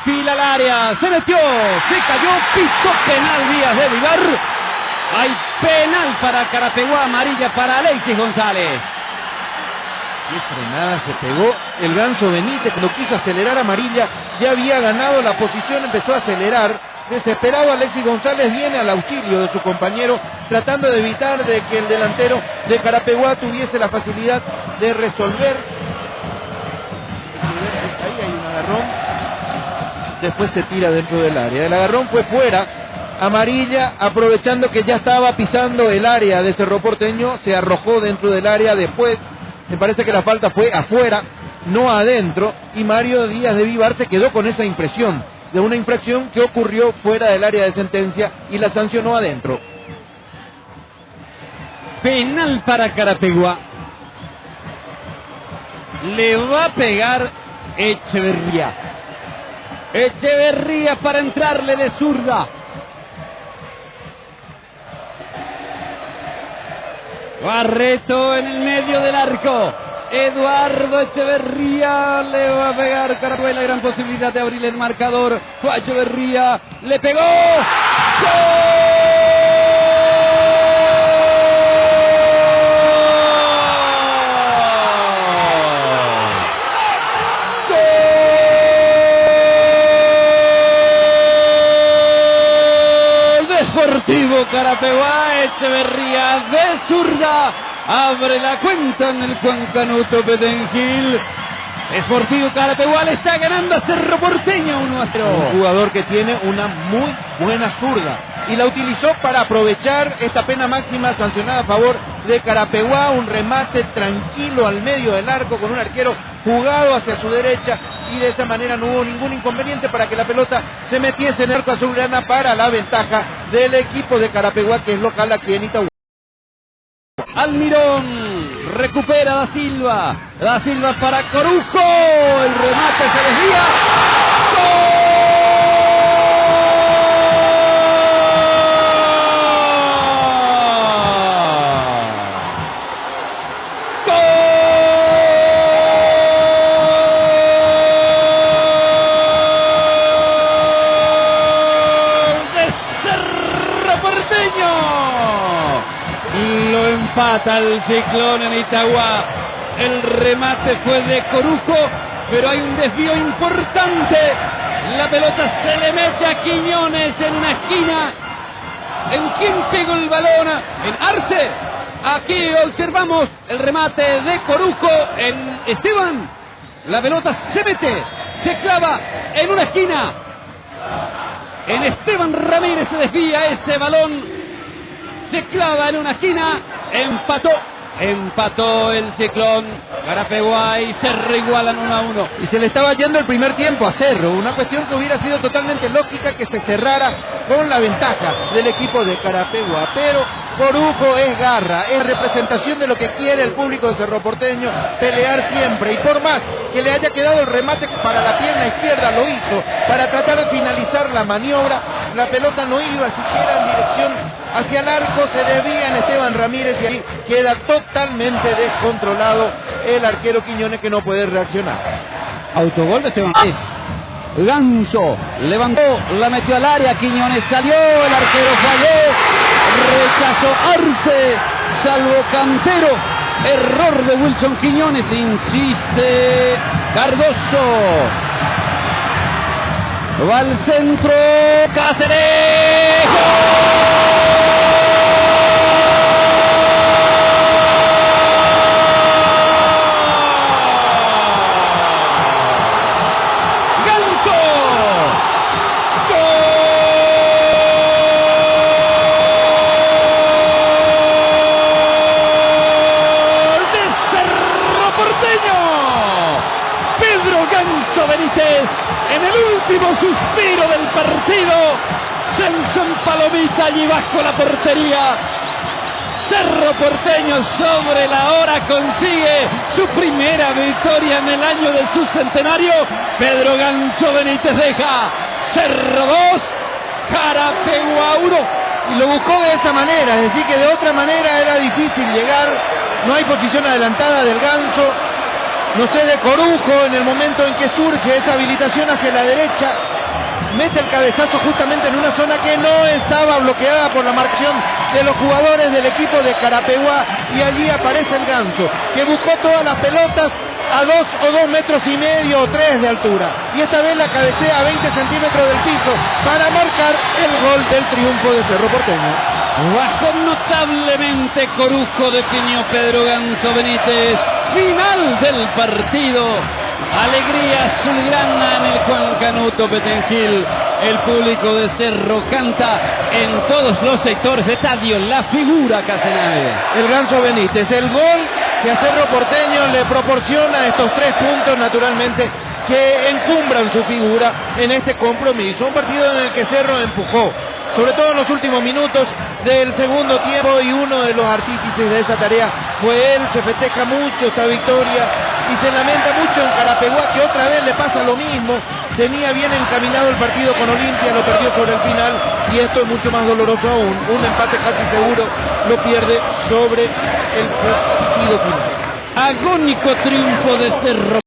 perfila al área, se metió, se cayó, pitó penal Díaz de Vivar. Hay penal para Carapeguá, amarilla para Alexis González. Qué frenada se pegó el Ganso Benítez cuando quiso acelerar, amarilla, ya había ganado la posición, empezó a acelerar. Desesperado, Alexis González viene al auxilio de su compañero, tratando de evitar de que el delantero de Carapeguá tuviese la facilidad de resolver. Ahí hay un agarrón, después se tira dentro del área. El agarrón fue fuera, amarilla, aprovechando que ya estaba pisando el área de Cerro Porteño, se arrojó dentro del área. Después me parece que la falta fue afuera, no adentro, y Mario Díaz de Vivar se quedó con esa impresión de una infracción que ocurrió fuera del área de sentencia y la sancionó adentro. Penal para Carapeguá. Le va a pegar Echeverría. Echeverría para entrarle de zurda. Barreto en el medio del arco. Eduardo Echeverría le va a pegar. Carapeguá, la gran posibilidad de abrir el marcador. Fue Echeverría, le pegó. ¡Gol! Sportivo Carapeguá, Echeverría de zurda abre la cuenta en el Juan Canuto Petengil. Sportivo Carapeguá le está ganando a Cerro Porteño 1-0. Un jugador que tiene una muy buena zurda y la utilizó para aprovechar esta pena máxima sancionada a favor de Carapeguá. Un remate tranquilo al medio del arco con un arquero jugado hacia su derecha, y de esa manera no hubo ningún inconveniente para que la pelota se metiese en el arco azulgrana para la ventaja del equipo de Carapeguá, que es local aquí en Itagüí. Almirón recupera Da Silva para Corujo, el remate se desvía. Empata el Ciclón en Itagüí. El remate fue de Corujo, pero hay un desvío importante. La pelota se le mete a Quiñones en una esquina. ¿En quién pegó el balón? En Arce. Aquí observamos el remate de Corujo en Esteban. La pelota se mete, se clava en una esquina. En Esteban Ramírez se desvía ese balón. Se clava en una esquina. Empató el Ciclón. Carapeguá y Cerro igualan 1-1. Y se le estaba yendo el primer tiempo a Cerro, una cuestión que hubiera sido totalmente lógica que se cerrara con la ventaja del equipo de Carapeguá, pero Corujo es garra, es representación de lo que quiere el público de Cerro Porteño, pelear siempre, y por más que le haya quedado el remate para la pierna izquierda, lo hizo para tratar de finalizar la maniobra. La pelota no iba siquiera en dirección hacia el arco, se desvía en Esteban Ramírez y ahí queda totalmente descontrolado el arquero Quiñones, que no puede reaccionar. Autogol de Esteban Ramírez. Ganso levantó, la metió al área, Quiñones salió, el arquero falló, rechazó Arce, salvo Cantero, error de Wilson Quiñones, insiste Cardoso, va al centro, Cáceres, ¡gol! Benítez, en el último suspiro del partido, Samson Palomita allí bajo la portería. Cerro Porteño sobre la hora consigue su primera victoria en el año de su centenario. Pedro Ganso Benítez deja Cerro 2, Carapeguá 1. Y lo buscó de esa manera, es decir que de otra manera era difícil llegar. No hay posición adelantada del Ganso. No sé de Corujo en el momento en que surge esa habilitación hacia la derecha, mete el cabezazo justamente en una zona que no estaba bloqueada por la marcación de los jugadores del equipo de Carapeguá, y allí aparece el Ganso, que buscó todas las pelotas a 2 o 2 metros y medio o 3 de altura, y esta vez la cabecea a 20 centímetros del piso para marcar el gol del triunfo de Cerro Porteño. Bajó notablemente Corujo, definió Pedro Ganso Benítez. Final del partido. Alegría azulgrana en el Juan Canuto Petengil. El público de Cerro canta en todos los sectores de estadio. La figura Casenave. El Ganso Benítez, el gol que a Cerro Porteño le proporciona estos 3 puntos, naturalmente, que encumbran su figura en este compromiso. Un partido en el que Cerro empujó, sobre todo en los últimos minutos del segundo tiempo, y uno de los artífices de esa tarea fue él. Se festeja mucho esta victoria y se lamenta mucho en Carapeguá, que otra vez le pasa lo mismo. Tenía bien encaminado el partido con Olimpia, lo perdió sobre el final, y esto es mucho más doloroso aún. Un empate casi seguro lo pierde sobre el partido final. Agónico triunfo de Cerro.